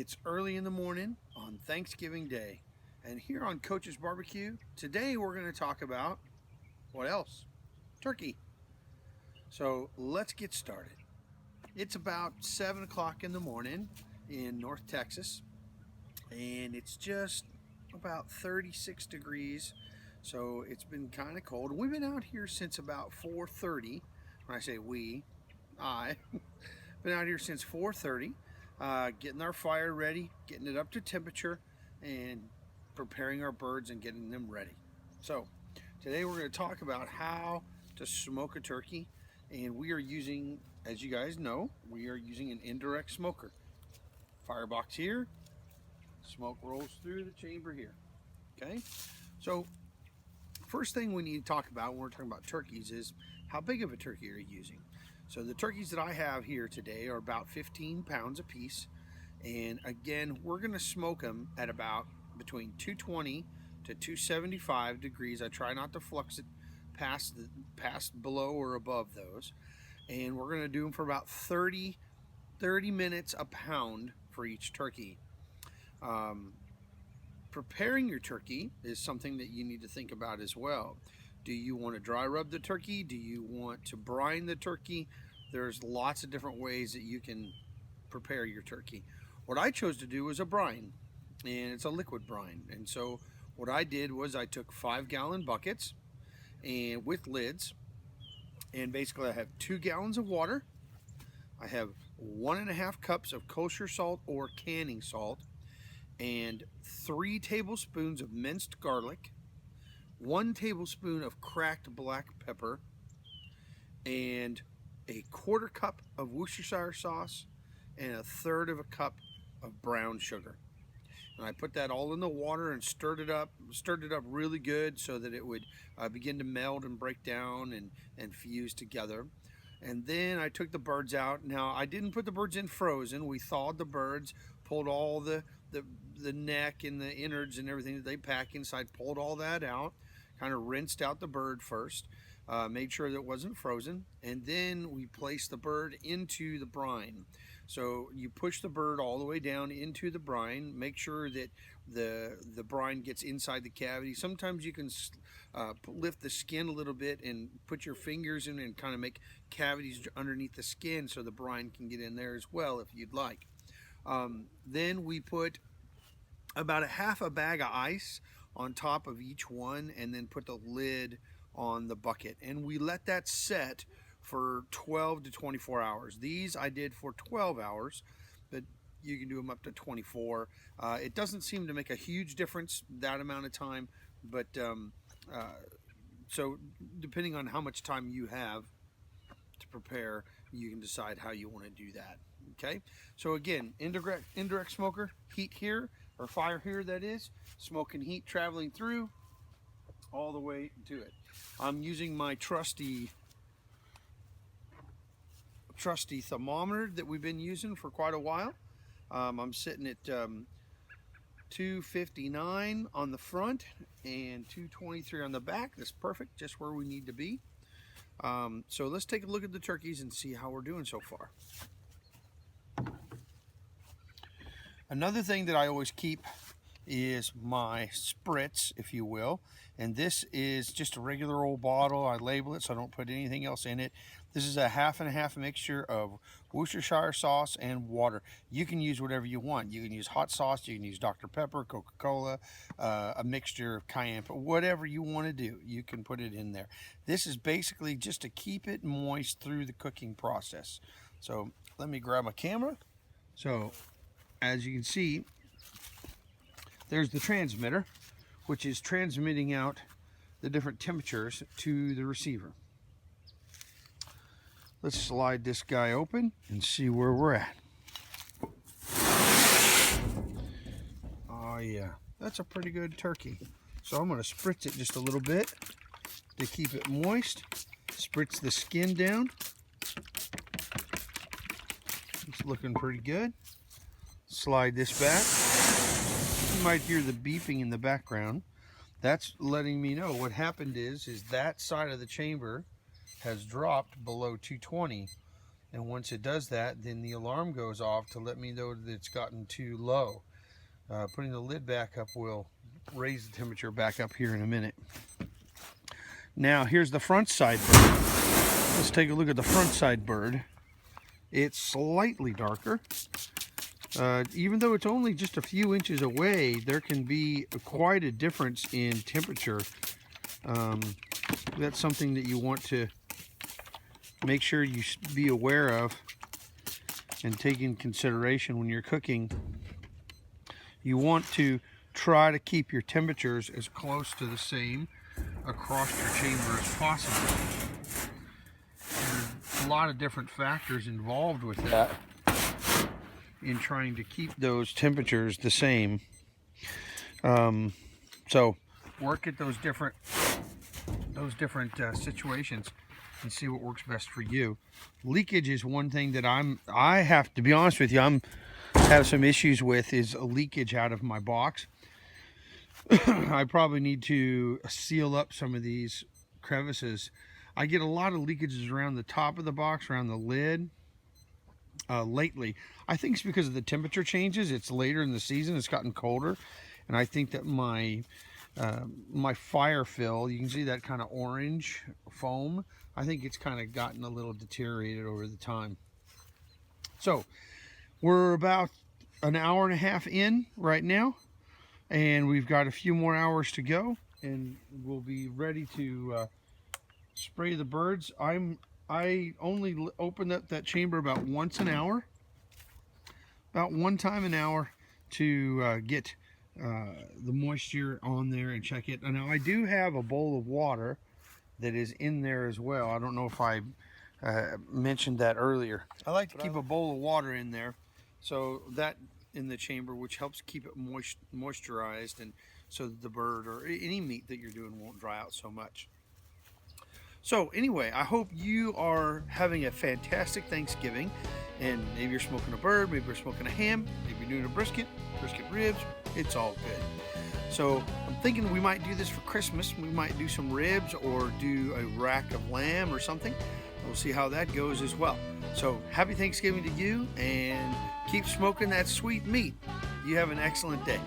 It's early in the morning on Thanksgiving Day, and here on Coach's Barbecue, today we're going to talk about what else? Turkey. So let's get started. It's about 7 o'clock in the morning in North Texas, and it's just about 36 degrees, so it's been kind of cold. We've been out here since about 4:30. When I say we, I been out here since 4:30, getting our fire ready, getting it up to temperature, and preparing our birds and getting them ready. So today we're going to talk about how to smoke a turkey, and we are using, as you guys know, we are using an indirect smoker. Firebox here, smoke rolls through the chamber here. Okay, so first thing we need to talk about when we're talking about turkeys is how big of a turkey are you using? So the turkeys that I have here today are about 15 pounds a piece, and again we're going to smoke them at about between 220 to 275 degrees. I try not to flux it past below or above those, and we're going to do them for about 30 minutes a pound for each turkey. Preparing your turkey is something that you need to think about as well. Do you want to dry rub the turkey? Do you want to brine the turkey? There's lots of different ways that you can prepare your turkey. What I chose to do was a brine, and it's a liquid brine. And so what I did was I took 5-gallon buckets and with lids, and basically I have 2 gallons of water. I have 1.5 cups of kosher salt or canning salt, and 3 tablespoons of minced garlic, 1 tablespoon of cracked black pepper, and a 1/4 cup of Worcestershire sauce, and 1/3 of a cup of brown sugar. And I put that all in the water and stirred it up really good so that it would begin to meld and break down and fuse together. And then I took the birds out. Now I didn't put the birds in frozen. We thawed the birds, pulled all the neck and the innards and everything that they pack inside, pulled all that out, kind of rinsed out the bird first, made sure that it wasn't frozen, and then we placed the bird into the brine. So you push the bird all the way down into the brine, make sure that the brine gets inside the cavity. Sometimes you can lift the skin a little bit and put your fingers in and kind of make cavities underneath the skin so the brine can get in there as well if you'd like. Then we put about a half a bag of ice on top of each one, and then put the lid on the bucket, and we let that set for 12 to 24 hours. These I did for 12 hours, but you can do them up to 24. It doesn't seem to make a huge difference that amount of time, but so depending on how much time you have to prepare, you can decide how you want to do that. Okay, so again, indirect smoker, heat here, or fire here, that is, smoke and heat traveling through all the way to it. I'm using my trusty thermometer that we've been using for quite a while. I'm sitting at 259 on the front and 223 on the back. That's perfect, just where we need to be. So let's take a look at the turkeys and see how we're doing so far. Another thing that I always keep is my spritz, if you will, and this is just a regular old bottle. I label it so I don't put anything else in it. This is a half and half mixture of Worcestershire sauce and water. You can use whatever you want. You can use hot sauce, you can use Dr. Pepper, Coca-Cola, a mixture of cayenne, whatever you want to do, you can put it in there. This is basically just to keep it moist through the cooking process. So let me grab my camera. So as you can see, there's the transmitter, which is transmitting out the different temperatures to the receiver. Let's slide this guy open and see where we're at. Oh yeah, that's a pretty good turkey. So I'm going to spritz it just a little bit to keep it moist. Spritz the skin down. It's looking pretty good. Slide this back. You might hear the beeping in the background. That's letting me know what happened is that side of the chamber has dropped below 220, And once it does that, then the alarm goes off to let me know that it's gotten too low. Putting the lid back up will raise the temperature back up here in a minute. Now here's the front side bird. Let's take a look at the front side bird. It's slightly darker. Even though it's only just a few inches away, there can be quite a difference in temperature. That's something that you want to make sure you be aware of and take in consideration when you're cooking. You want to try to keep your temperatures as close to the same across your chamber as possible. There's a lot of different factors involved with that in trying to keep those temperatures the same. So work at those different situations and see what works best for you. Leakage is one thing that I have to be honest with you, have some issues with, is a leakage out of my box. I probably need to seal up some of these crevices. I get a lot of leakages around the top of the box, around the lid. Lately, I think it's because of the temperature changes. It's later in the season, it's gotten colder, and I think that my fire fill, you can see that kind of orange foam, I think it's kind of gotten a little deteriorated over the time. So we're about an hour and a half in right now, and we've got a few more hours to go, and we'll be ready to spray the birds. I only open up that chamber about once an hour, about one time an hour, to get the moisture on there and check it. Now I do have a bowl of water that is in there as well. I don't know if I mentioned that earlier. I like to keep a bowl of water in there, so that in the chamber, which helps keep it moisturized, and so that the bird or any meat that you're doing won't dry out so much. So anyway, I hope you are having a fantastic Thanksgiving, and maybe you're smoking a bird, maybe you're smoking a ham, maybe you're doing a brisket ribs. It's all good. So I'm thinking we might do this for Christmas. We might do some ribs or do a rack of lamb or something. We'll see how that goes as well. So happy Thanksgiving to you, and keep smoking that sweet meat. You have an excellent day.